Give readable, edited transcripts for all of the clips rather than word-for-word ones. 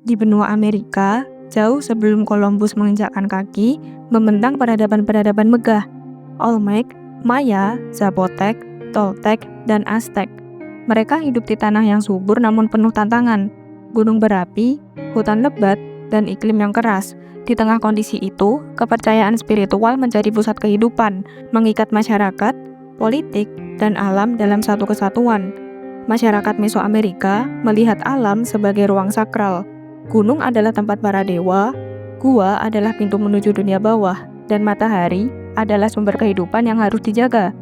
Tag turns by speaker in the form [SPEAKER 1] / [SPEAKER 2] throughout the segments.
[SPEAKER 1] Di benua Amerika, jauh sebelum Columbus menginjakkan kaki, membentang peradaban-peradaban megah: Olmec, Maya, Zapotec, Toltec, dan Aztec. Mereka hidup di tanah yang subur namun penuh tantangan, gunung berapi, hutan lebat, dan iklim yang keras. Di tengah kondisi itu, kepercayaan spiritual menjadi pusat kehidupan, mengikat masyarakat, politik, dan alam dalam satu kesatuan. Masyarakat Mesoamerika melihat alam sebagai ruang sakral. Gunung adalah tempat para dewa, gua adalah pintu menuju dunia bawah, dan matahari adalah sumber kehidupan yang harus dijaga.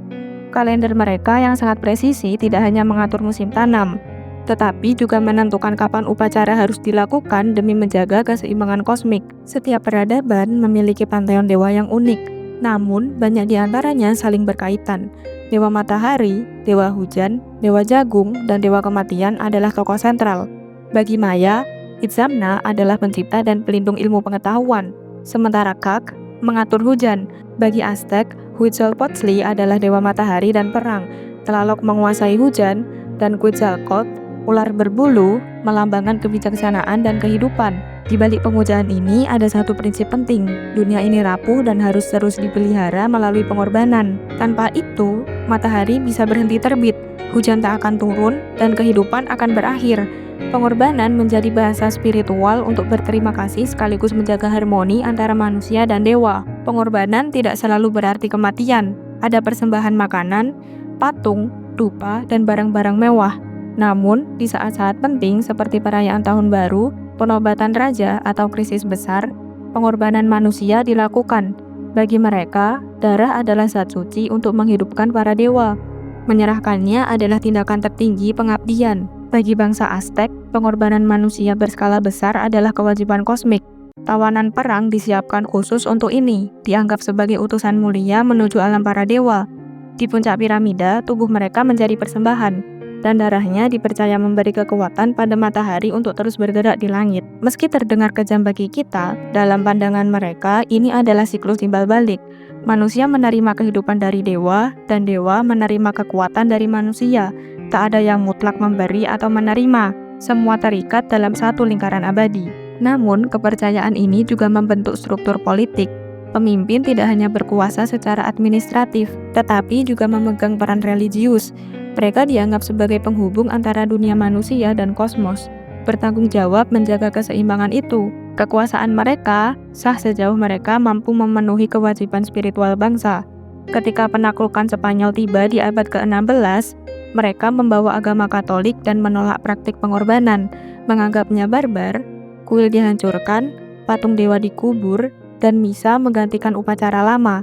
[SPEAKER 1] Kalender mereka yang sangat presisi tidak hanya mengatur musim tanam, tetapi juga menentukan kapan upacara harus dilakukan demi menjaga keseimbangan kosmik. Setiap peradaban memiliki panteon dewa yang unik, namun banyak di antaranya saling berkaitan. Dewa matahari, dewa hujan, dewa jagung, dan dewa kematian adalah tokoh sentral. Bagi Maya, Itzamna adalah pencipta dan pelindung ilmu pengetahuan, sementara Kak mengatur hujan. Bagi Aztec, Huitzilopochtli adalah dewa matahari dan perang. Tlaloc menguasai hujan, dan Quetzalcoatl, ular berbulu, melambangkan kebijaksanaan dan kehidupan. Di balik pemujaan ini ada satu prinsip penting: dunia ini rapuh dan harus terus dipelihara melalui pengorbanan. Tanpa itu, matahari bisa berhenti terbit, hujan tak akan turun, dan kehidupan akan berakhir. Pengorbanan menjadi bahasa spiritual untuk berterima kasih sekaligus menjaga harmoni antara manusia dan dewa. Pengorbanan tidak selalu berarti kematian. Ada persembahan makanan, patung, dupa, dan barang-barang mewah. Namun, di saat-saat penting seperti perayaan Tahun Baru, penobatan raja, atau krisis besar, pengorbanan manusia dilakukan. Bagi mereka, darah adalah zat suci untuk menghidupkan para dewa. Menyerahkannya adalah tindakan tertinggi pengabdian. Bagi bangsa Aztec, pengorbanan manusia berskala besar adalah kewajiban kosmik. Tawanan perang disiapkan khusus untuk ini, dianggap sebagai utusan mulia menuju alam para dewa. Di puncak piramida, tubuh mereka menjadi persembahan, dan darahnya dipercaya memberi kekuatan pada matahari untuk terus bergerak di langit. Meski terdengar kejam bagi kita, dalam pandangan mereka, ini adalah siklus timbal balik. Manusia menerima kehidupan dari dewa, dan dewa menerima kekuatan dari manusia. Tak ada yang mutlak memberi atau menerima, semua terikat dalam satu lingkaran abadi. Namun, kepercayaan ini juga membentuk struktur politik. Pemimpin tidak hanya berkuasa secara administratif, tetapi juga memegang peran religius. Mereka dianggap sebagai penghubung antara dunia manusia dan kosmos, bertanggung jawab menjaga keseimbangan itu. Kekuasaan mereka sah sejauh mereka mampu memenuhi kewajiban spiritual bangsa. Ketika penaklukan Spanyol tiba di abad ke-16, mereka membawa agama Katolik dan menolak praktik pengorbanan, menganggapnya barbar. Kuil dihancurkan, patung dewa dikubur, dan misa menggantikan upacara lama.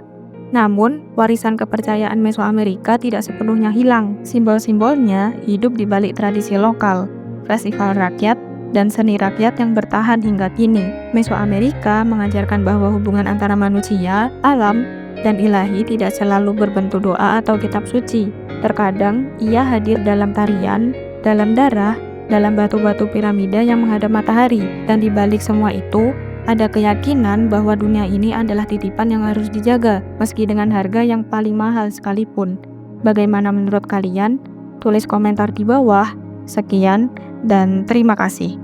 [SPEAKER 1] Namun, warisan kepercayaan Mesoamerika tidak sepenuhnya hilang. Simbol-simbolnya hidup di balik tradisi lokal, festival rakyat, dan seni rakyat yang bertahan hingga kini. Mesoamerika mengajarkan bahwa hubungan antara manusia, alam, dan ilahi tidak selalu berbentuk doa atau kitab suci. Terkadang, ia hadir dalam tarian, dalam darah, dalam batu-batu piramida yang menghadap matahari. Dan di balik semua itu, ada keyakinan bahwa dunia ini adalah titipan yang harus dijaga, meski dengan harga yang paling mahal sekalipun. Bagaimana menurut kalian? Tulis komentar di bawah. Sekian, dan terima kasih.